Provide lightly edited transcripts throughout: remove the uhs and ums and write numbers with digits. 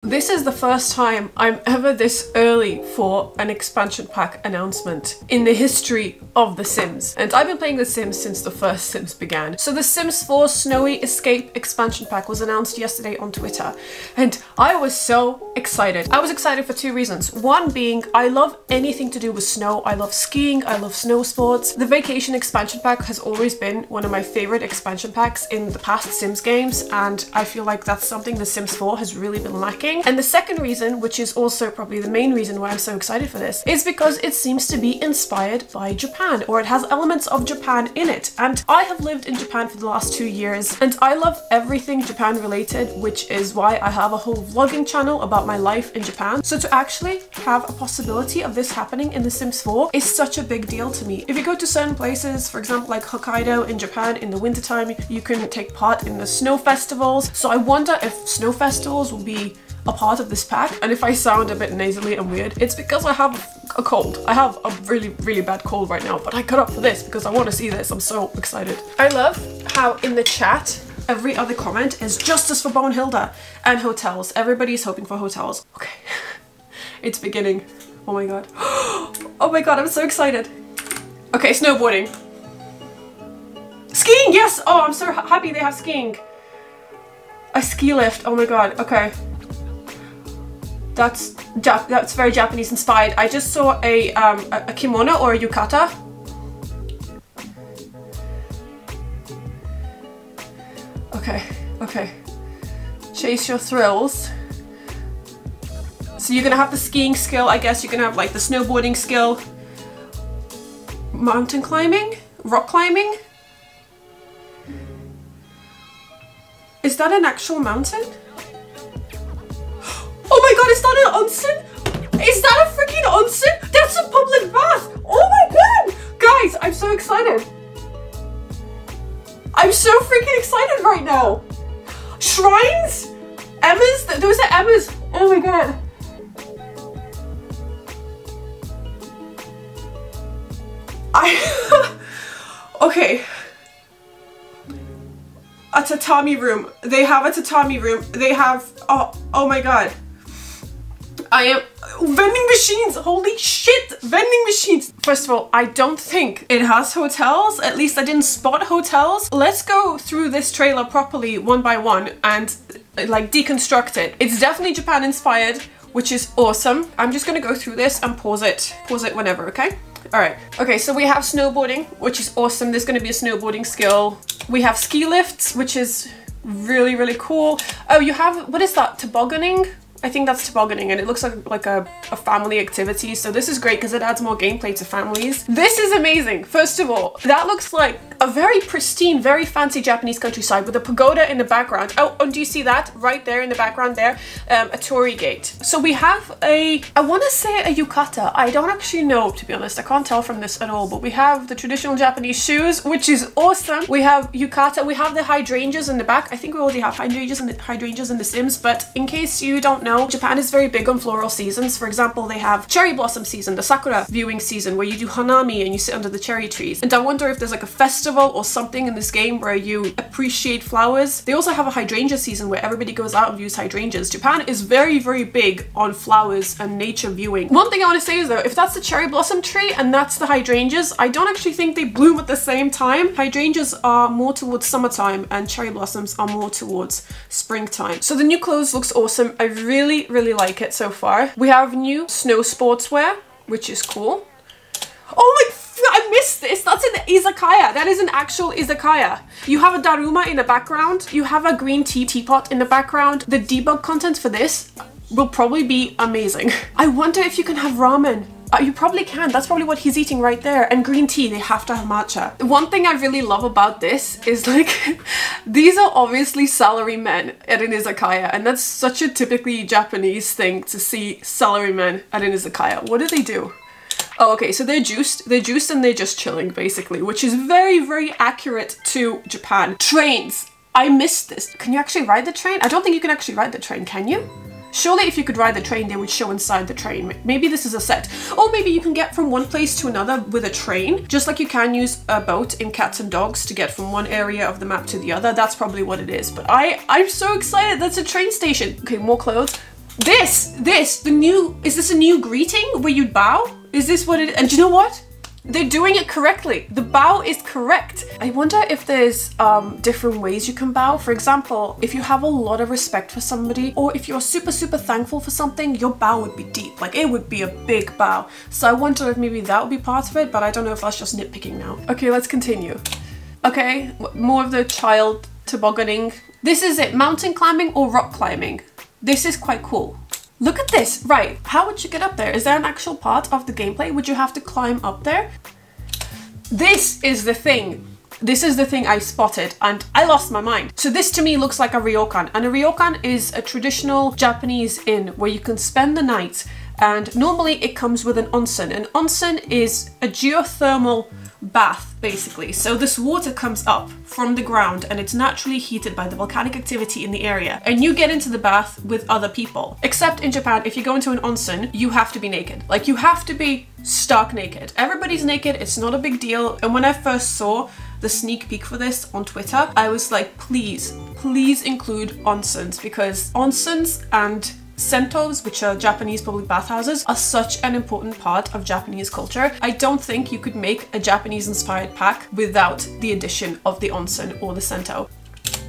This is the first time I'm ever this early for an expansion pack announcement in the history of The Sims. And I've been playing The Sims since the first Sims began. So the Sims 4 Snowy Escape expansion pack was announced yesterday on Twitter. And I was so excited. I was excited for two reasons. One being, I love anything to do with snow. I love skiing, I love snow sports. The Vacation expansion pack has always been one of my favorite expansion packs in the past Sims games. And I feel like that's something The Sims 4 has really been lacking. And the second reason, which is also probably the main reason why I'm so excited for this, is because it seems to be inspired by Japan, or it has elements of Japan in it. And I have lived in Japan for the last 2 years, and I love everything Japan related, which is why I have a whole vlogging channel about my life in Japan. So to actually have a possibility of this happening in The Sims 4 is such a big deal to me. If you go to certain places, for example like Hokkaido in Japan in the wintertime, you can take part in the snow festivals. So I wonder if snow festivals will be a part of this pack. And if I sound a bit nasally and weird, it's because I have a cold. I have a really bad cold right now, but I got up for this because I want to see this. I'm so excited. I love how in the chat every other comment is justice for Bonehilda and hotels. Everybody's hoping for hotels. Okay. It's beginning. Oh my god. Oh my god, I'm so excited. Okay, snowboarding. Skiing, yes! Oh, I'm so happy they have skiing. A ski lift, oh my god, okay. That's very Japanese inspired. I just saw a kimono or a yukata. Okay, okay. Chase your thrills. So you're gonna have the skiing skill, I guess you're gonna have like the snowboarding skill. Mountain climbing? Rock climbing? Is that an actual mountain? Oh my god, is that an onsen? Is that a freaking onsen? That's a public bath! Oh my god! Guys, I'm so excited. I'm so freaking excited right now. Shrines? Emmas? Those are Emmas. Oh my god. Okay. A tatami room. They have a tatami room. They have, oh my god. Vending machines, holy shit, vending machines. First of all, I don't think it has hotels, at least I didn't spot hotels. Let's go through this trailer properly one by one and like deconstruct it. It's definitely Japan inspired, which is awesome. I'm just gonna go through this and pause it whenever, okay? All right, okay, so we have snowboarding, which is awesome. There's gonna be a snowboarding skill. We have ski lifts, which is really cool. Oh, you have, what is that, tobogganing? I think that's tobogganing, and it looks like a family activity, so this is great because it adds more gameplay to families. This is amazing. First of all, that looks like a very pristine, very fancy Japanese countryside with a pagoda in the background. Oh, and do you see that right there in the background there? A torii gate. So we have I want to say a yukata. I don't actually know, to be honest. I can't tell from this at all, but we have the traditional Japanese shoes, which is awesome. We have yukata. We have the hydrangeas in the back. I think we already have hydrangeas in the Sims, but in case you don't know, Japan is very big on floral seasons. For example, they have cherry blossom season, the sakura viewing season, where you do hanami and you sit under the cherry trees. And I wonder if there's like a festival or something in this game where you appreciate flowers. They also have a hydrangea season where everybody goes out and views hydrangeas. Japan is very big on flowers and nature viewing. One thing I want to say is though, if that's the cherry blossom tree and that's the hydrangeas, I don't actually think they bloom at the same time. Hydrangeas are more towards summertime and cherry blossoms are more towards springtime. So the new clothes looks awesome. I really like it so far. We have new snow sportswear, which is cool. Oh my, I missed this. That's an izakaya. That is an actual izakaya. You have a daruma in the background. You have a green teapot in the background. The debug content for this will probably be amazing. I wonder if you can have ramen. You probably can. That's probably what he's eating right there. And green tea, they have to have matcha. One thing I really love about this is like, these are obviously salarymen at an izakaya, and that's such a typically Japanese thing to see salarymen at an izakaya. What do they do? Oh, okay, so they're juiced and they're just chilling basically, which is very accurate to Japan. Trains. I missed this. Can you actually ride the train? I don't think you can actually ride the train, can you? Surely if you could ride the train, they would show inside the train. Maybe this is a set. Or maybe you can get from one place to another with a train, just like you can use a boat in Cats and Dogs to get from one area of the map to the other. That's probably what it is. But I'm so excited. That's a train station. Okay, more clothes. Is this a new greeting where you bow? Is this what it, and do you know what? They're doing it correctly. The bow is correct. I wonder if there's different ways you can bow. For example, if you have a lot of respect for somebody, or if you're super thankful for something, your bow would be deep. Like, it would be a big bow. So I wonder if maybe that would be part of it, but I don't know if that's just nitpicking now. Okay, let's continue. Okay, more of the child tobogganing. This is it, mountain climbing or rock climbing. This is quite cool. Look at this. Right, how would you get up there? Is there an actual part of the gameplay? Would you have to climb up there? This is the thing. This is the thing I spotted and I lost my mind. So this to me looks like a ryokan, and a ryokan is a traditional Japanese inn where you can spend the night, and normally it comes with an onsen. An onsen is a geothermal bath, basically. So this water comes up from the ground and it's naturally heated by the volcanic activity in the area, and you get into the bath with other people. Except in Japan, if you go into an onsen, you have to be naked. Like, you have to be stark naked. Everybody's naked, it's not a big deal. And when I first saw the sneak peek for this on Twitter, I was like, please include onsens, because onsens and sentos, which are Japanese public bathhouses, are such an important part of Japanese culture. I don't think you could make a Japanese inspired pack without the addition of the onsen or the sento.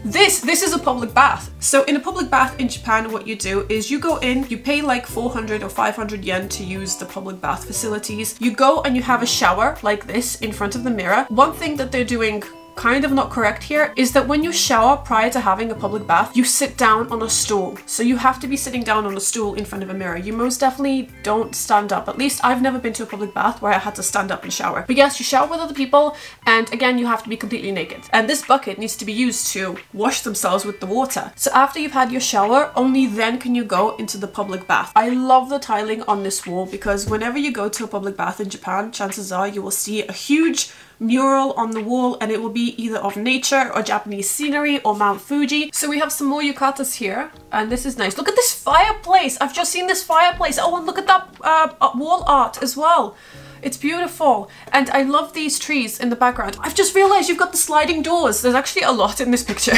This is a public bath. So in a public bath in Japan, what you do is you go in, you pay like 400 or 500 yen to use the public bath facilities. You go and you have a shower like this in front of the mirror. One thing that they're doing kind of not correct here is that when you shower prior to having a public bath, you sit down on a stool. So you have to be sitting down on a stool in front of a mirror. You most definitely don't stand up. At least I've never been to a public bath where I had to stand up and shower. But yes, you shower with other people, and again, you have to be completely naked. And this bucket needs to be used to wash themselves with the water. So after you've had your shower, only then can you go into the public bath. I love the tiling on this wall, because whenever you go to a public bath in Japan, chances are you will see a huge mural on the wall, and it will be either of nature or Japanese scenery or Mount Fuji. So we have some more yukatas here, and this is nice. Look at this fireplace. I've just seen this fireplace. Oh, and look at that wall art as well. It's beautiful. And I love these trees in the background. I've just realized you've got the sliding doors. There's actually a lot in this picture.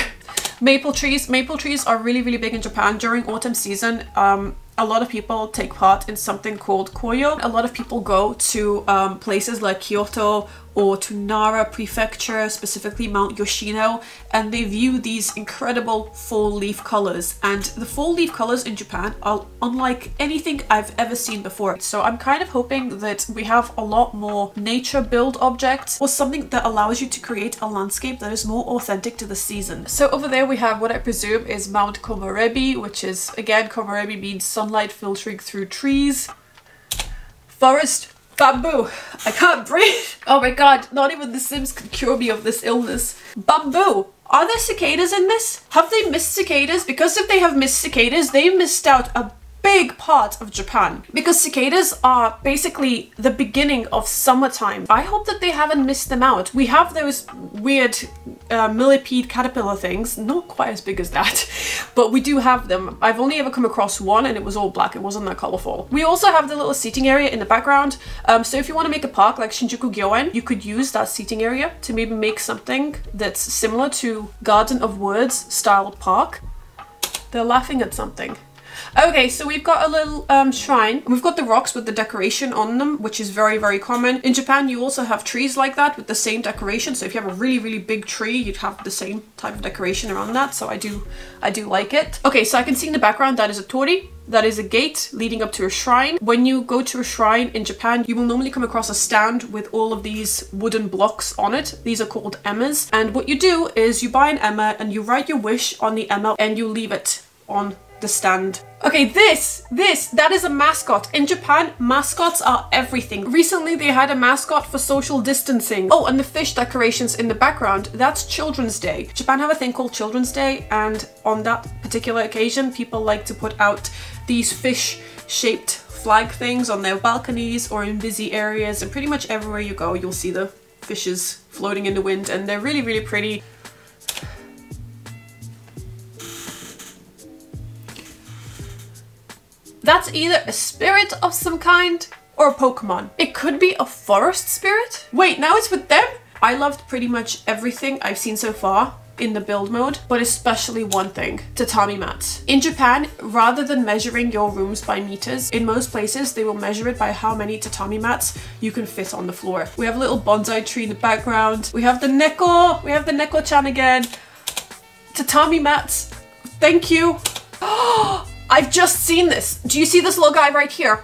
Maple trees. Maple trees are really big in Japan. During autumn season, a lot of people take part in something called koyo. A lot of people go to places like Kyoto or to Nara Prefecture, specifically Mount Yoshino, and they view these incredible fall leaf colors. And the fall leaf colors in Japan are unlike anything I've ever seen before. So I'm kind of hoping that we have a lot more nature build objects, or something that allows you to create a landscape that is more authentic to the season. So over there we have what I presume is Mount Komorebi, which is, again, Komorebi means sunlight filtering through trees. Forest. Bamboo. I can't breathe. Oh my god, not even the Sims could cure me of this illness. Bamboo. Are there cicadas in this? Have they missed cicadas? Because if they have missed cicadas, they missed out a big part of Japan, because cicadas are basically the beginning of summertime. I hope that they haven't missed them out. We have those weird millipede caterpillar things, not quite as big as that, but we do have them. I've only ever come across one, and it was all black. It wasn't that colorful. We also have the little seating area in the background. So if you want to make a park like Shinjuku Gyoen, you could use that seating area to maybe make something that's similar to Garden of Words style park. They're laughing at something. Okay, so we've got a little shrine. We've got the rocks with the decoration on them, which is very common. In Japan, you also have trees like that with the same decoration. So if you have a really big tree, you'd have the same type of decoration around that. So I do like it. Okay, so I can see in the background that is a torii. That is a gate leading up to a shrine. When you go to a shrine in Japan, you will normally come across a stand with all of these wooden blocks on it. These are called emmas. And what you do is you buy an emma and you write your wish on the emma and you leave it on the stand. Okay, that is a mascot. In Japan, mascots are everything. Recently, they had a mascot for social distancing. Oh, and the fish decorations in the background, that's Children's Day. Japan have a thing called Children's Day, and on that particular occasion, people like to put out these fish-shaped flag things on their balconies or in busy areas, and pretty much everywhere you go, you'll see the fishes floating in the wind, and they're really pretty. That's either a spirit of some kind or a Pokemon. It could be a forest spirit. Wait, now it's with them? I loved pretty much everything I've seen so far in the build mode, but especially one thing: tatami mats. In Japan, rather than measuring your rooms by meters, in most places they will measure it by how many tatami mats you can fit on the floor. We have a little bonsai tree in the background. We have the neko-chan again. Tatami mats, thank you. I've just seen this. Do you see this little guy right here?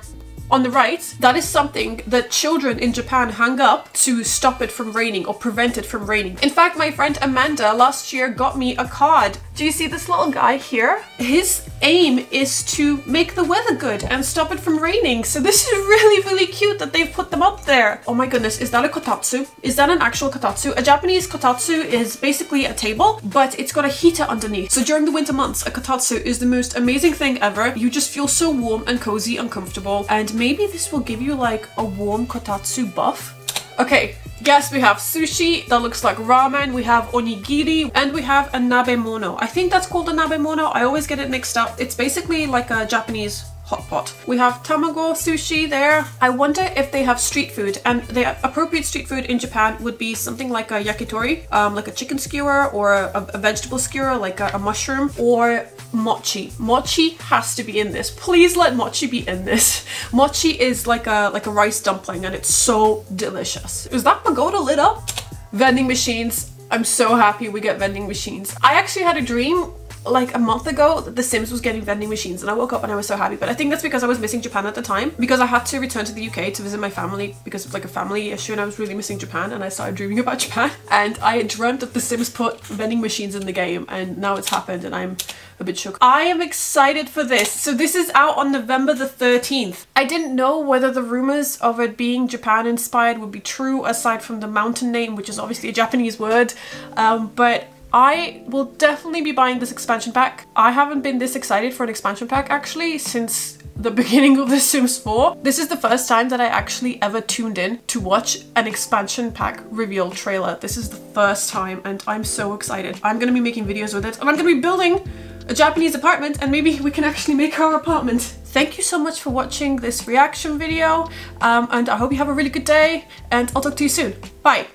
On the right, that is something that children in Japan hang up to stop it from raining or prevent it from raining. In fact, my friend Amanda last year got me a card. Do you see this little guy here? His aim is to make the weather good and stop it from raining. So this is really, really cute that they've put them up there. Oh my goodness, is that a kotatsu? Is that an actual kotatsu? A Japanese kotatsu is basically a table, but it's got a heater underneath. So during the winter months, a kotatsu is the most amazing thing ever. You just feel so warm and cozy and comfortable, and maybe this will give you like a warm kotatsu buff. Okay, yes, we have sushi that looks like ramen, we have onigiri, and we have a nabemono. I think that's called a nabemono. I always get it mixed up. It's basically like a Japanese hot pot. We have tamago sushi there. I wonder if they have street food, and the appropriate street food in Japan would be something like a yakitori, like a chicken skewer, or a vegetable skewer, like a mushroom, or mochi. Mochi has to be in this. Please let mochi be in this. Mochi is like a rice dumpling, and it's so delicious. Is that pagoda lit up? Vending machines. I'm so happy we get vending machines. I actually had a dream like a month ago that The Sims was getting vending machines, and I woke up and I was so happy, but I think that's because I was missing Japan at the time, because I had to return to the UK to visit my family because of like a family issue, and I was really missing Japan, and I started dreaming about Japan, and I dreamt that The Sims put vending machines in the game, and now it's happened and I'm a bit shook. I am excited for this. So this is out on November the 13th. I didn't know whether the rumors of it being Japan inspired would be true, aside from the mountain name, which is obviously a Japanese word, but I will definitely be buying this expansion pack. I haven't been this excited for an expansion pack actually since the beginning of The Sims 4. This is the first time that I actually ever tuned in to watch an expansion pack reveal trailer. This is the first time, and I'm so excited. I'm gonna be making videos with it, and I'm gonna be building a Japanese apartment, and maybe we can actually make our apartment. Thank you so much for watching this reaction video, and I hope you have a really good day, and I'll talk to you soon. Bye!